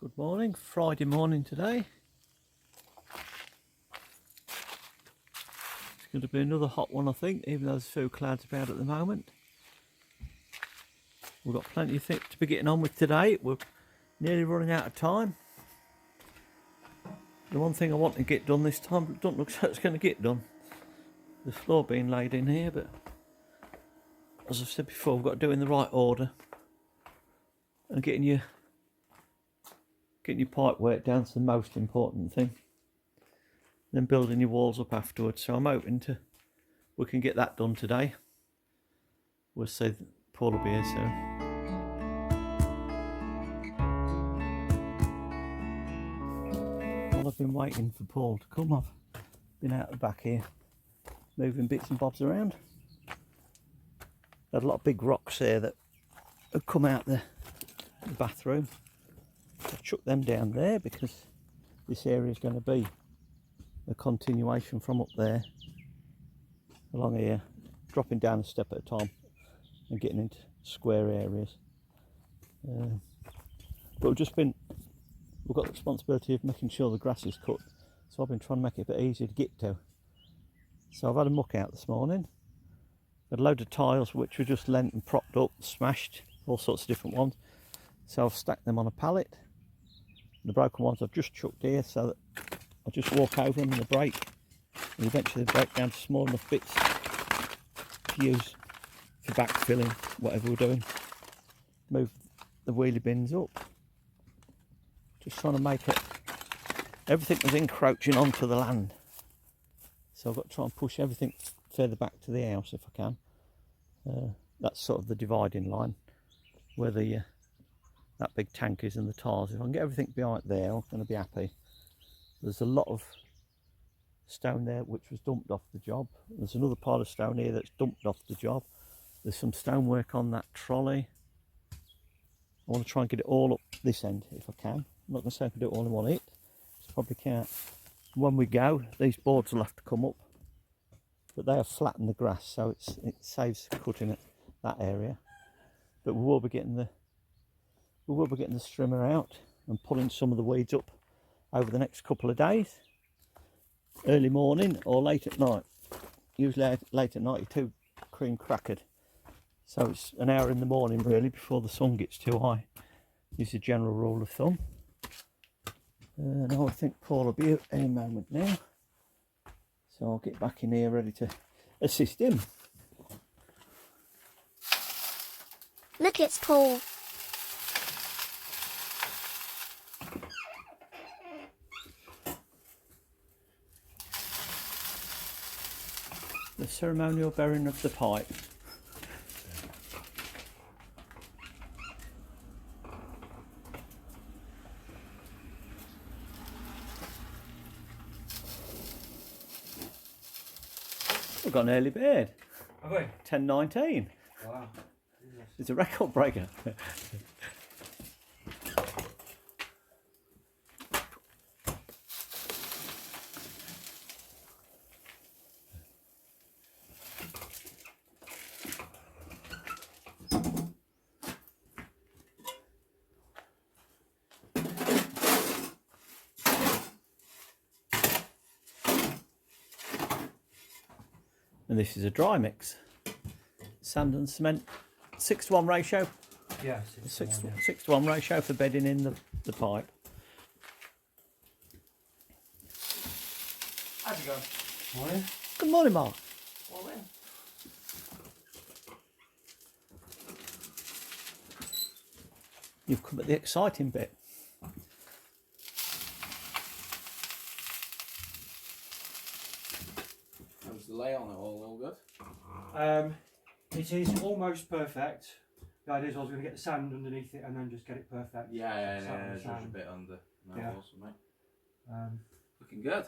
Good morning, Friday morning today. It's going to be another hot one, I think, even though there's a few clouds about at the moment. We've got plenty of things to be getting on with today. We're nearly running out of time. The one thing I want to get done this time, it doesn't look like it's going to get done. The floor being laid in here, but as I've said before, we've got to do it in the right order. And getting your pipe work down is the most important thing. Then building your walls up afterwards. So I'm hoping we can get that done today. We'll see Paul will be here soon. Well, I've been waiting for Paul to come. I've been out the back here moving bits and bobs around. Had a lot of big rocks there that had come out the bathroom. I chucked them down there because this area is going to be a continuation from up there along here, dropping down a step at a time and getting into square areas. But we've got the responsibility of making sure the grass is cut, so I've been trying to make it a bit easier to get to. So I've had a muck out this morning, had a load of tiles which were just lent and propped up, smashed, all sorts of different ones. So I've stacked them on a pallet. The broken ones I've just chucked here so that I just walk over them and they break. And eventually they break down to small enough bits to use for backfilling, whatever we're doing. Move the wheelie bins up. Just trying to make it, everything was encroaching onto the land. So I've got to try and push everything further back to the house if I can. That's sort of the dividing line where that big tank is and the tiles. If I can get everything behind there, I'm going to be happy. There's a lot of stone there which was dumped off the job. There's another pile of stone here that's dumped off the job. There's some stonework on that trolley. I want to try and get it all up this end if I can. I'm not going to say I can do it all in one hit. I probably can't. When we go, these boards will have to come up. But they have flattened the grass, so it saves cutting that area. But we will be getting the strimmer out and pulling some of the weeds up over the next couple of days. Early morning or late at night. Usually late at night you're too cream crackered. So it's an hour in the morning really before the sun gets too high. Is the general rule of thumb. Now I think Paul will be out any moment now. So I'll get back in here ready to assist him. Look, it's Paul. The ceremonial burying of the pipe. We've got an early bird. Have we? 10:19. Wow. It's a record breaker. And this is a dry mix. Sand and cement, 6:1 ratio. Yeah, 6:1 ratio for bedding in the pipe. How's it going? Morning. Good morning, Mark. Morning. You've come at the exciting bit. How's the lay on it all good? It is almost perfect. The idea is I was going to get the sand underneath it and then just get it perfect. Yeah, Sand just sand. a bit under. No, Yeah. awesome, mate. Looking good.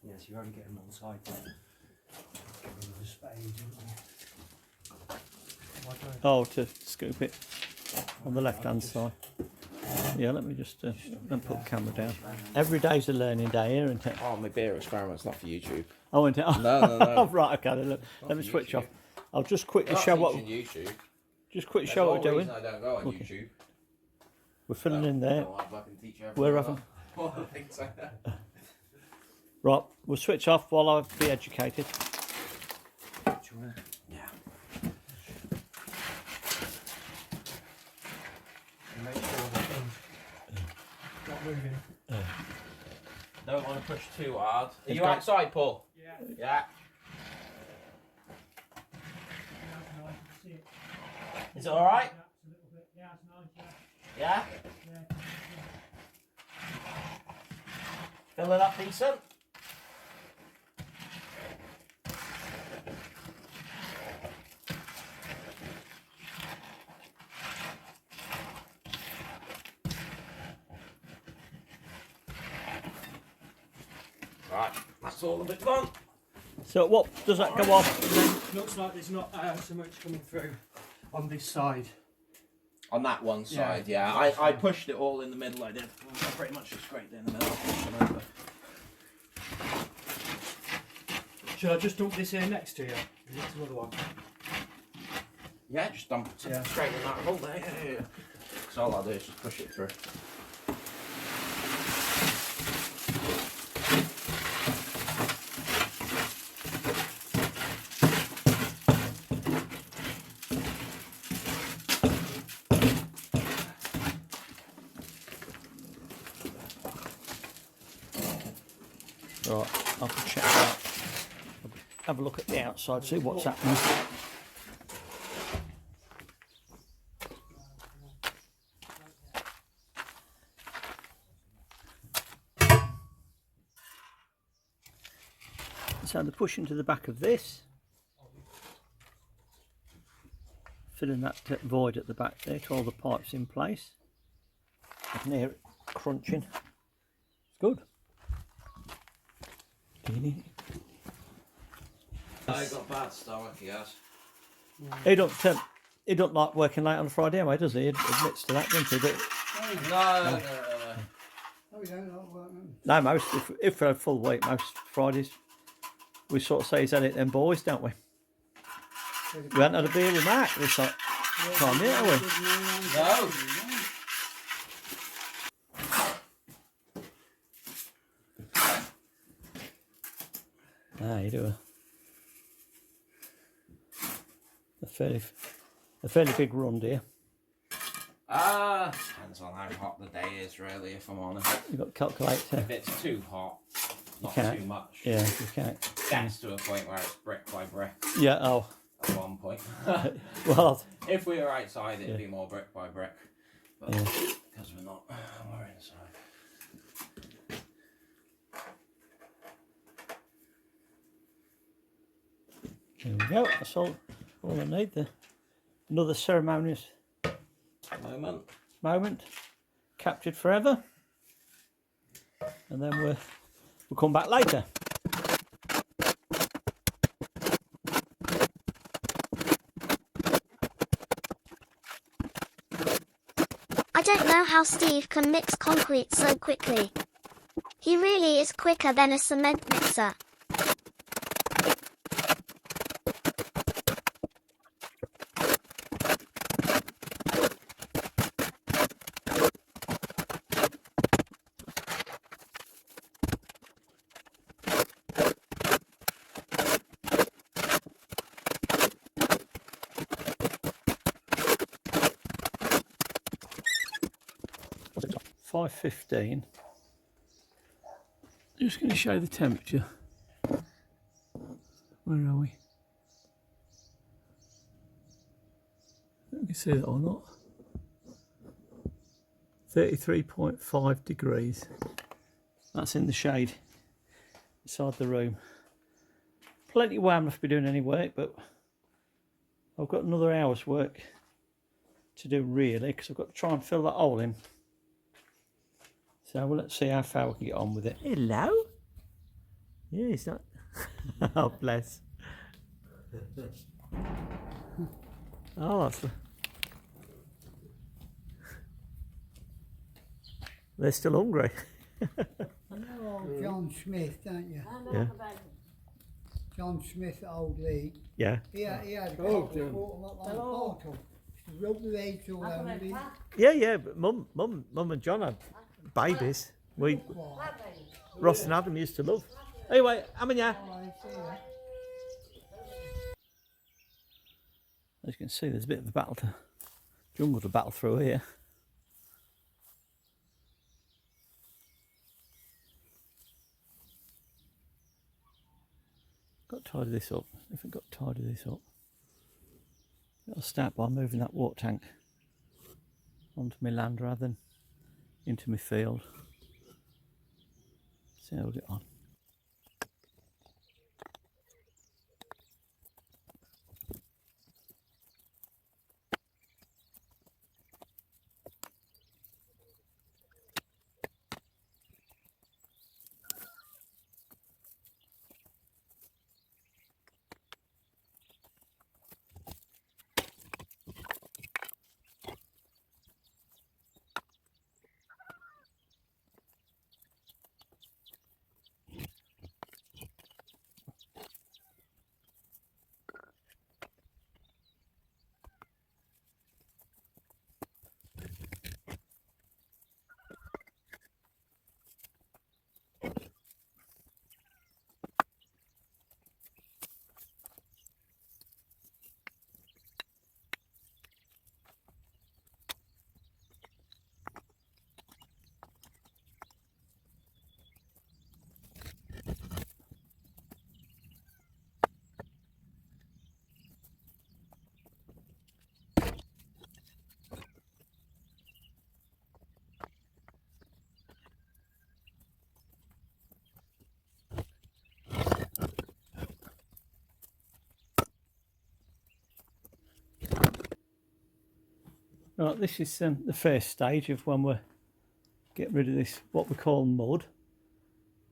Yes, you're only getting one side there. Get rid of the spade, Oh, to scoop it on the left hand side. Yeah, let me just let me put the camera down. Every day's a learning day here, isn't it? Oh, my beer experiment's not for YouTube. Oh, isn't it? Oh, No. right, okay. Then let me for switch YouTube. off. I'll just quickly Not show what YouTube. just quickly That's show the what we're whole doing. reason I don't go on Okay. YouTube. We're filling in there. Oh, I can teach you We're everything. having. I think so. Right, we'll switch off while I be educated. Yeah. Make sure the thing's not moving. Don't want to push too hard. Are It's you got- outside, Paul? Yeah. Yeah. Is it alright? Yeah, it's nice, Yeah? yeah. Filling up decent? Right, that's all of it done. So what does that go off? Looks like there's not so much coming through on this side. On that one side, yeah. I pushed it all in the middle, I did. I pretty much just scraped it in the middle. Pushed them over. Should I just dump this here next to you? That's another one. Yeah, just dump it straight in that hole there. Yeah. So all I'll do is just push it through. Right, I'll check it out. Have a look at the outside, see what's happening. So the push into the back of this, filling that void at the back there to hold the pipes in place. I can hear it crunching. It's good. I got bad stomach, yes. He don't like working late on a Friday anyway, does he? He admits to that, doesn't he? But No. Oh, we don't like working. no, most if we're a full week, most Fridays we sort of say he's had it them boys, don't we? We haven't had a beer with Mark this time yet, have we? No. Ah, you do a fairly big run, dear. Depends on how hot the day is, really, if I'm honest. You've got to calculate. If it's too hot, not can't. too much. Yeah, you can't. Gets to a point where it's brick by brick Yeah. Oh, at one point. well. If we were outside, it'd be more brick by brick. But Yeah. because we're not, we're inside. There we go. That's all I need. Another ceremonious moment captured forever, and then we'll come back later. I don't know how Steve can mix concrete so quickly. He really is quicker than a cement mixer. What's it? 5:15. Just going to show the temperature. Where are we? You can see that or not. 33.5 degrees. That's in the shade inside the room. Plenty warm enough to be doing any work, but I've got another hour's work to do really, because I've got to try and fill that hole in. So well, let's see how far we can get on with it. Hello? Yeah, he's not. Oh, bless. Oh, that's. They're still hungry. You know old John Smith, don't you? Yeah. John Smith at Old League. Yeah. He had a bottle, like a bottle. Used to rub the eggs all over it. Yeah, but Mum and John had babies. Ross and Adam used to love. Anyway, I'm in, yeah. Oh, I see that. As you can see, there's a bit of a jungle to battle through here. Got to tidy this up. If I got to tidy this up, I'll start by moving that water tank onto my land rather than into my field. See how we get on. Right, this is the first stage of when we're getting rid of this, what we call mud.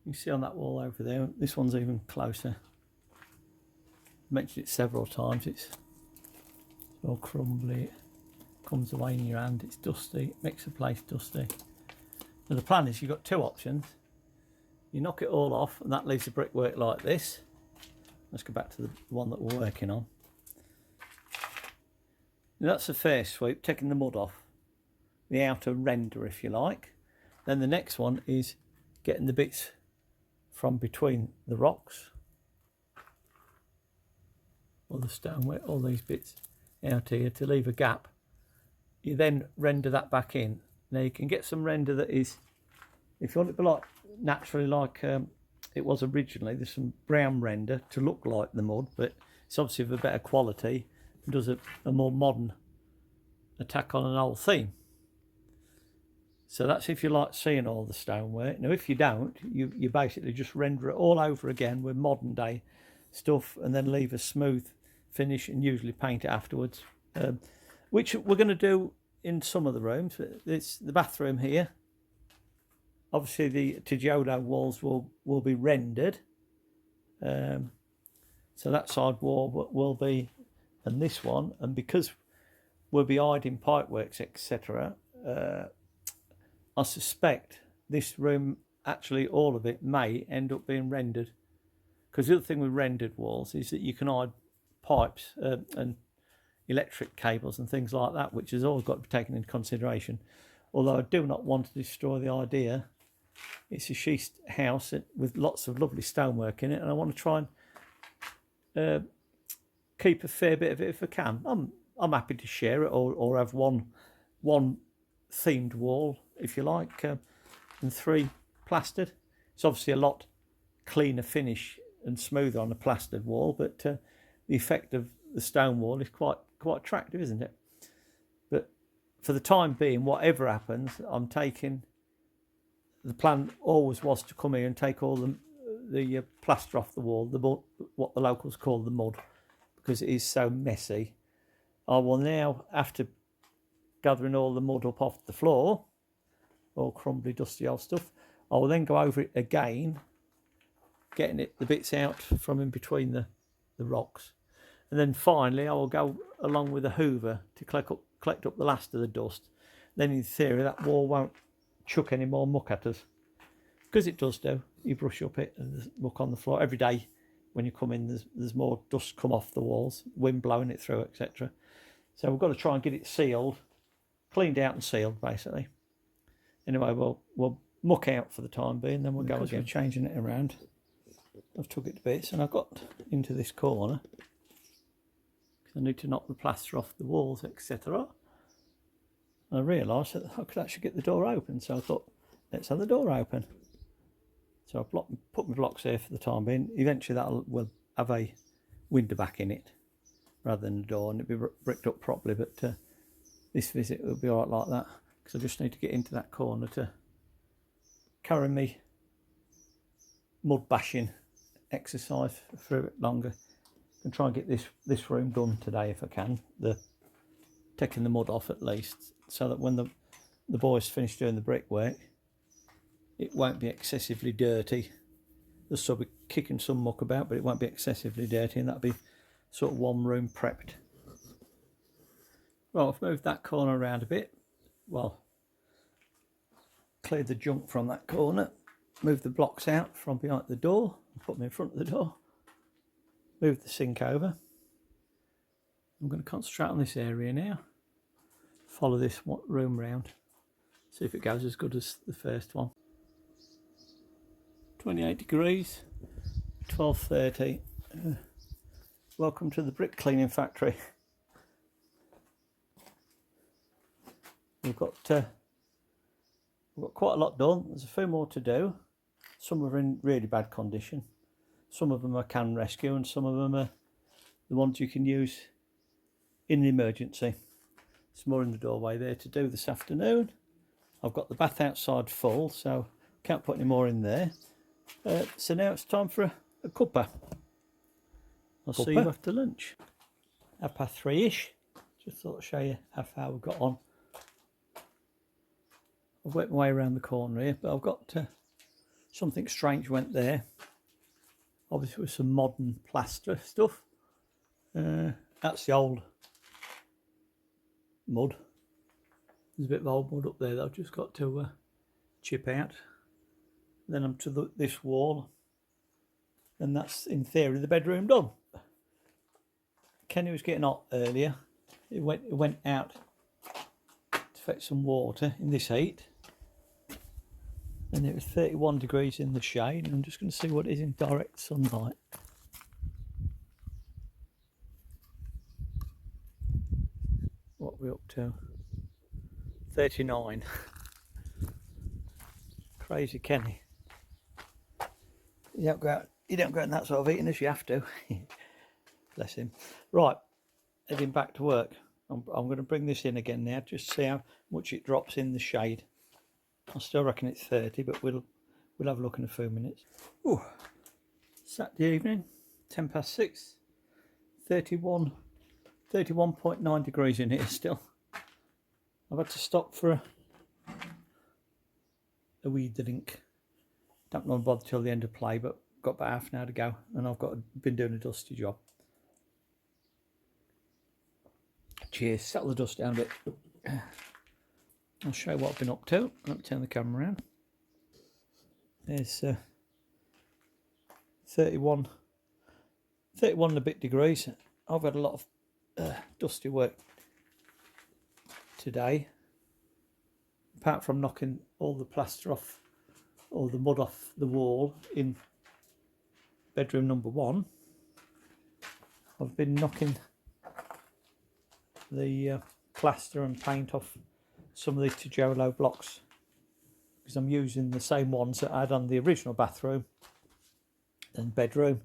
You can see on that wall over there, this one's even closer. I mentioned it several times, it's all crumbly, it comes away in your hand, it's dusty, it makes the place dusty. Now the plan is you've got two options. You knock it all off and that leaves the brickwork like this. Let's go back to the one that we're working on. Now that's the first sweep, taking the mud off, the outer render if you like. Then the next one is getting the bits from between the rocks, or the stonework, all these bits out here to leave a gap. You then render that back in. Now you can get some render that is, if you want it to be like naturally like it was originally, there's some brown render to look like the mud, but it's obviously of a better quality and does a more modern attack on an old theme. So that's if you like seeing all the stonework. Now if you don't, you basically just render it all over again with modern day stuff and then leave a smooth finish and usually paint it afterwards, which we're going to do in some of the rooms. It's the bathroom here. Obviously the Tijodo walls will be rendered, so that side wall will be, and this one, and because we'll be hiding pipeworks etc, I suspect this room, actually all of it, may end up being rendered, because the other thing with rendered walls is that you can hide pipes and electric cables and things like that, which has always got to be taken into consideration. Although I do not want to destroy the idea. It's a schist house with lots of lovely stonework in it, and I want to try and keep a fair bit of it if I can. I'm happy to share it or have one themed wall, if you like, and 3 plastered. It's obviously a lot cleaner finish and smoother on a plastered wall, but the effect of the stone wall is quite attractive, isn't it? But for the time being, whatever happens, I'm taking. The plan always was to come here and take all the plaster off the wall, what the locals call the mud, because it is so messy. I will now, after gathering all the mud up off the floor, all crumbly, dusty old stuff, I will then go over it again, getting the bits out from in between the rocks. And then finally, I will go along with a hoover to collect up the last of the dust. Then in theory, that wall won't chuck any more muck at us, because it does do. You brush up it and there's muck on the floor every day. When you come in, there's more dust come off the walls, wind blowing it through, etc. So we've got to try and get it sealed, cleaned out and sealed, basically. Anyway, we'll muck out for the time being, then we'll go again. We're changing it around. I've took it to bits, and I got into this corner because I need to knock the plaster off the walls, etc. And I realised that I could actually get the door open, so I thought, let's have the door open. So I put my blocks here for the time being. Eventually that will have a window back in it rather than a door, and it'll be bricked up properly, but this visit will be alright like that, because I just need to get into that corner to carry me mud bashing exercise for a bit longer, and try and get this room done today if I can, taking the mud off at least, so that when the boys finish doing the brickwork, it won't be excessively dirty. They'll still be kicking some muck about, but it won't be excessively dirty, and that'll be sort of one room prepped. Well, I've moved that corner around a bit. Well, cleared the junk from that corner, moved the blocks out from behind the door, and put them in front of the door, moved the sink over. I'm going to concentrate on this area now, follow this room round, see if it goes as good as the first one. 28 degrees, 12:30. Welcome to the brick cleaning factory. We've got quite a lot done. There's a few more to do. Some are in really bad condition. Some of them I can rescue, and some of them are the ones you can use in an emergency. There's more in the doorway there to do this afternoon. I've got the bath outside full, so can't put any more in there. So now it's time for a cuppa. I'll see you after lunch. 3:30ish. Just thought I'd show you how far we've got on. I've worked my way around the corner here, but I've got something strange went there. Obviously with some modern plaster stuff. That's the old mud. There's a bit of old mud up there that I've just got to chip out. Then I'm to this wall, and that's in theory the bedroom done. Kenny was getting hot earlier. It went out to fetch some water in this heat, and it was 31 degrees in the shade. And I'm just going to see what it is in direct sunlight. What are we up to? 39. Crazy Kenny. You don't go out in that sort of heat unless you have to. Bless him. Right, heading back to work. I'm going to bring this in again now, just to see how much it drops in the shade. I still reckon it's 30, but we'll have a look in a few minutes. Ooh, Saturday evening, 6:10, 31.9 degrees in here still. I've had to stop for a wee drink. Don't know bother till the end of play, but got about half an hour to go, and I've been doing a dusty job. Cheers, settle the dust down a bit. I'll show you what I've been up to. Let me turn the camera around. There's 31 and a bit degrees. I've had a lot of dusty work today. Apart from knocking all the plaster off, all the mud off the wall in bedroom number 1, I've been knocking the plaster and paint off some of these Tijolo blocks, because I'm using the same ones that I had on the original bathroom and bedroom.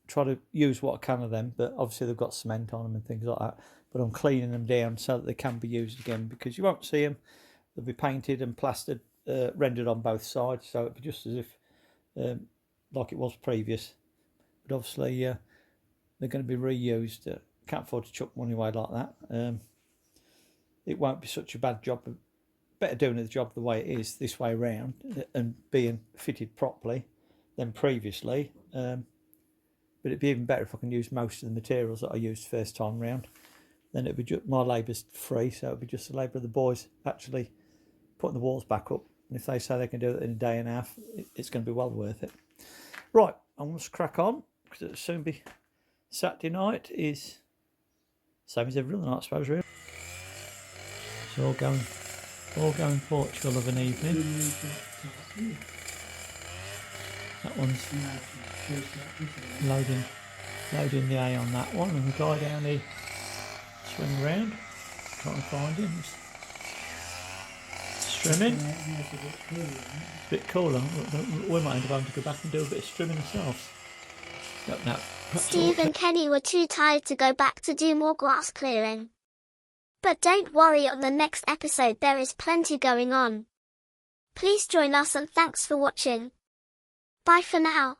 Try to use what I can of them, but obviously they've got cement on them and things like that, but I'm cleaning them down so that they can be used again, because you won't see them. They'll be painted and plastered, rendered on both sides, so it'll be just as if like it was previous, but obviously they're going to be reused. Can't afford to chuck money away like that. It won't be such a bad job. Better doing the job the way it is this way around and being fitted properly than previously. But it'd be even better if I can use most of the materials that I used first time round. Then it'd be my labour's free, so it'd be just the labour of the boys actually putting the walls back up. And if they say they can do it in a day and a half, it's going to be well worth it. Right, I'm going to crack on because it'll soon be Saturday night. Is same as every other night, I suppose. Really, so all going Portugal of an evening. That one's loading the A on that one, and the guy down here swing around, trying to find him. Strimming. It's a bit cooler. We might end up having to go back and do a bit of strimming ourselves. No. Steve and Kenny were too tired to go back to do more grass clearing. But don't worry, on the next episode there is plenty going on. Please join us and thanks for watching. Bye for now.